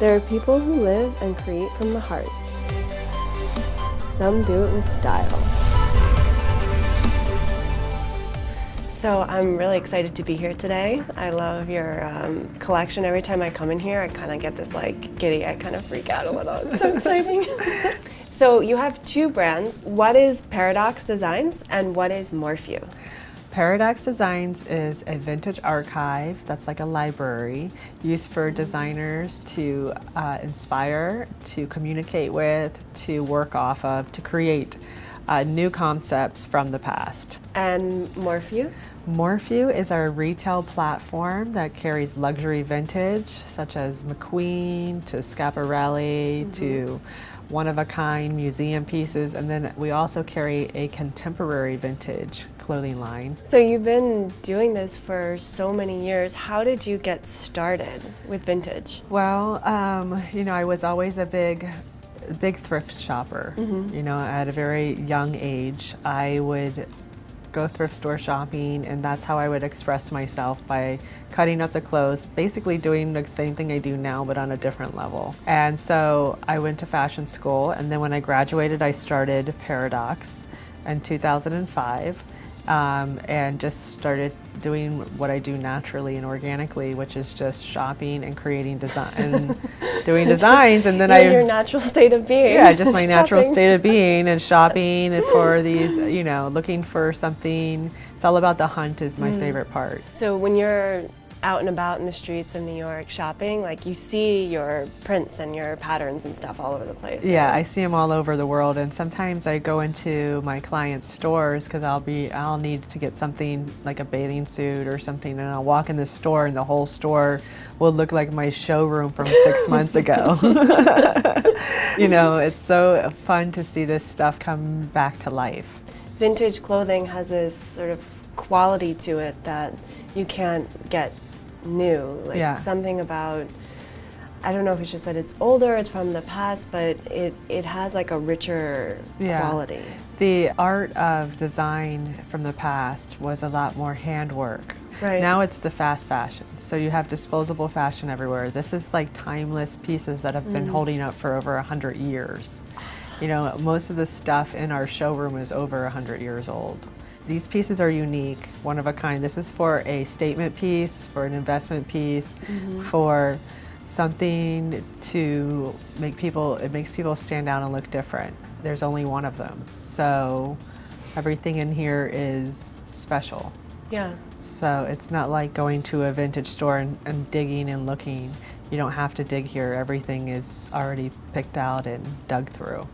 There are people who live and create from the heart. Some do it with style. So I'm really excited to be here today. I love your collection. Every time I come in here, I kind of get this like giddy. I kind of freak out a little. It's so exciting. So you have two brands. What is Paradox Designs and what is Morphew? Paradox Designs is a vintage archive that's like a library used for designers to inspire, to communicate with, to work off of, to create new concepts from the past. And Morphew? Morphew is our retail platform that carries luxury vintage such as McQueen to Schiaparelli to one-of-a-kind museum pieces, and then we also carry a contemporary vintage clothing line. So you've been doing this for so many years. How did you get started with vintage? Well, you know, I was always a big thrift shopper. You know, at a very young age, I would go thrift store shopping, and that's how I would express myself, by cutting up the clothes, basically doing the same thing I do now but on a different level. And so I went to fashion school, and then when I graduated I started Paradox in 2005 and just started doing what I do naturally and organically, which is just shopping and creating design and doing designs. And then your natural state of being. Yeah, just my natural state of being, and shopping for these, you know, looking for something. It's all about the hunt is my favorite part. So when you're out and about in the streets of New York shopping, like you see your prints and your patterns and stuff all over the place. Yeah, right? I see them all over the world, and sometimes I go into my clients' stores because I'll need to get something like a bathing suit or something, and I'll walk in the store and the whole store will look like my showroom from 6 months ago. You know, it's so fun to see this stuff come back to life. Vintage clothing has this sort of quality to it that you can't get new. Like something about, I don't know if it's just that it's older, it's from the past, but it has like a richer quality. The art of design from the past was a lot more handwork. Right. Now it's the fast fashion. So you have disposable fashion everywhere. This is like timeless pieces that have been holding up for over 100 years. You know, most of the stuff in our showroom is over 100 years old. These pieces are unique, one of a kind. This is for a statement piece, for an investment piece, for something to make people, it makes people stand out and look different. There's only one of them. So everything in here is special. Yeah. So it's not like going to a vintage store and digging and looking. You don't have to dig here. Everything is already picked out and dug through.